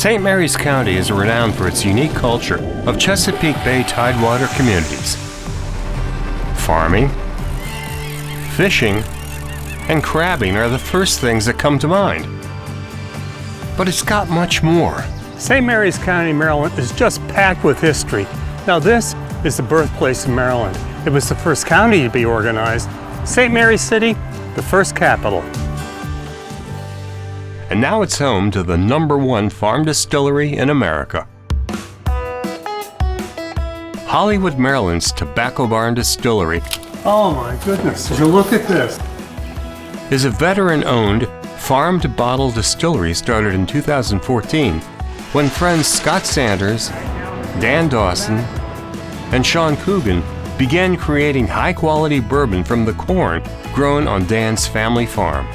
St. Mary's County is renowned for its unique culture of Chesapeake Bay Tidewater communities. Farming, fishing, and crabbing are the first things that come to mind. But it's got much more. St. Mary's County, Maryland is just packed with history. Now this is the birthplace of Maryland. It was the first county to be organized. St. Mary's City, the first capital. And now it's home to the #1 farm distillery in America. Hollywood, Maryland's Tobacco Barn Distillery Oh my goodness, did you look at this? is a veteran-owned farm-to-bottle distillery started in 2014 when friends Scott Sanders, Dan Dawson, and Sean Coogan began creating high-quality bourbon from the corn grown on Dan's family farm.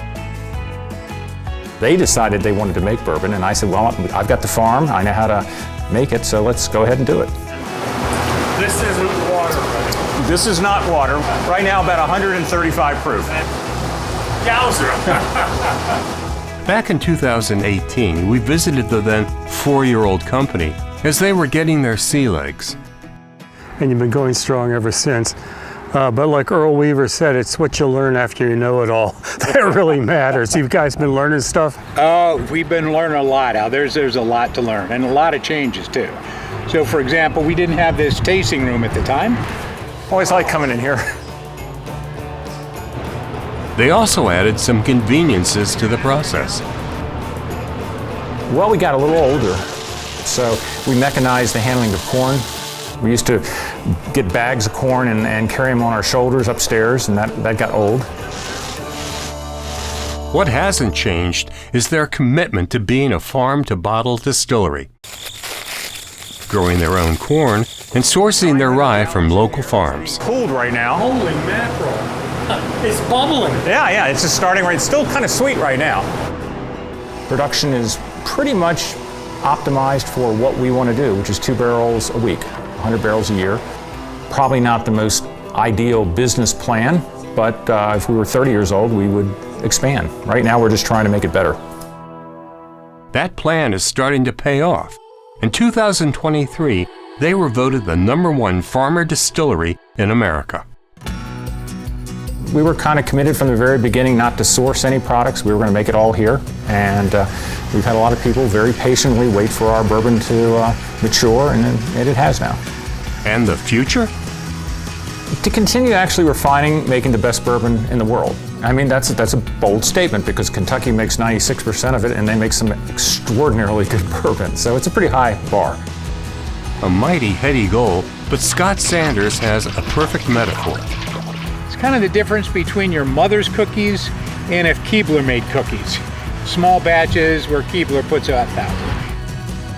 They decided they wanted to make bourbon, and I said, well, I've got the farm, I know how to make it, so let's go ahead and do it. This isn't water, right? This is not water. Right now, about 135 proof. Yowzer! Back in 2018, we visited the then 4-year-old company as they were getting their sea legs. And you've been going strong ever since. But like Earl Weaver said, it's what you learn after you know it all that really matters. You guys been learning stuff? We've been learning a lot, Al. There's a lot to learn, and a lot of changes too. So for example, we didn't have this tasting room at the time. Always like coming in here. They also added some conveniences to the process. Well, we got a little older, so we mechanized the handling of corn. We used to get bags of corn and carry them on our shoulders upstairs, and that got old. What hasn't changed is their commitment to being a farm-to-bottle distillery, growing their own corn and sourcing their rye from local farms. Cooled right now. Holy mackerel! It's bubbling! Yeah, it's just starting right. It's still kind of sweet right now. Production is pretty much optimized for what we want to do, which is 2 barrels a week, 100 barrels a year. Probably not the most ideal business plan, but if we were 30 years old, we would expand. Right now, we're just trying to make it better. That plan is starting to pay off. In 2023, they were voted the #1 farmer distillery in America. We were kind of committed from the very beginning not to source any products. We were going to make it all here, and we've had a lot of people very patiently wait for our bourbon to mature, and it has now. And the future? To continue actually refining, making the best bourbon in the world. I mean, that's a bold statement because Kentucky makes 96% of it, and they make some extraordinarily good bourbon, so it's a pretty high bar. A mighty heady goal, but Scott Sanders has a perfect metaphor. It's kind of the difference between your mother's cookies and if Keebler made cookies. Small batches where Keebler puts out thousands.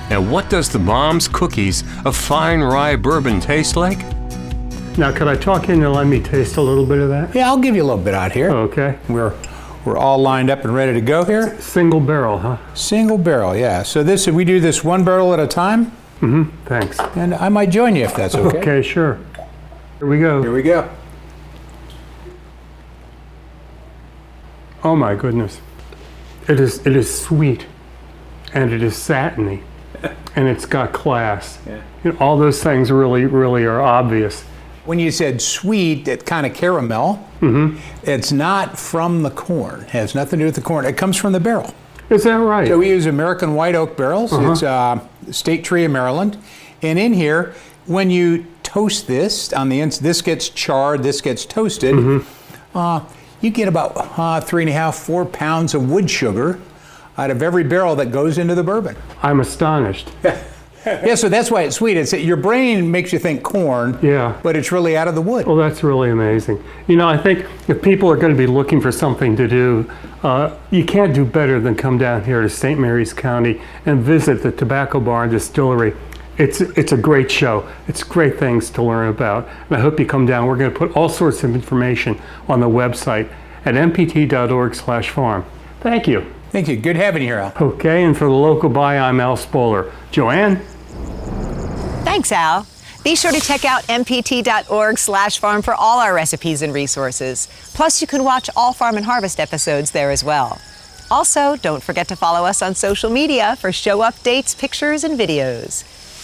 And what does the mom's cookies of fine rye bourbon taste like? Now, could I talk in and let me taste a little bit of that? Yeah, I'll give you a little bit out here. Okay. We're all lined up and ready to go here. Single barrel, huh? Single barrel, yeah. So we do this 1 barrel at a time. Mm-hmm, thanks. And I might join you if that's okay. Okay, sure. Here we go. Here we go. Oh my goodness. It is sweet, and it is satiny, and it's got class. Yeah. You know, all those things really are obvious. When you said sweet, that kind of caramel, it's not from the corn. It has nothing to do with the corn. It comes from the barrel. Is that right? So we use American white oak barrels. It's state tree of Maryland. And in here, when you toast this, on the inside, this gets charred, this gets toasted, you get about 3.5, 4 pounds of wood sugar out of every barrel that goes into the bourbon. I'm astonished. Yeah, so that's why it's sweet. Your brain makes you think corn, Yeah. but it's really out of the wood. Well, that's really amazing. You know, I think if people are going to be looking for something to do, you can't do better than come down here to St. Mary's County and visit the Tobacco Barn Distillery. It's a great show. It's great things to learn about. And I hope you come down. We're going to put all sorts of information on the website at mpt.org/farm. Thank you. Thank you. Good having you here, Al. Okay, and for the local buy, I'm Al Spoler. Joanne? Thanks, Al. Be sure to check out mpt.org/farm for all our recipes and resources. Plus, you can watch all Farm and Harvest episodes there as well. Also, don't forget to follow us on social media for show updates, pictures, and videos.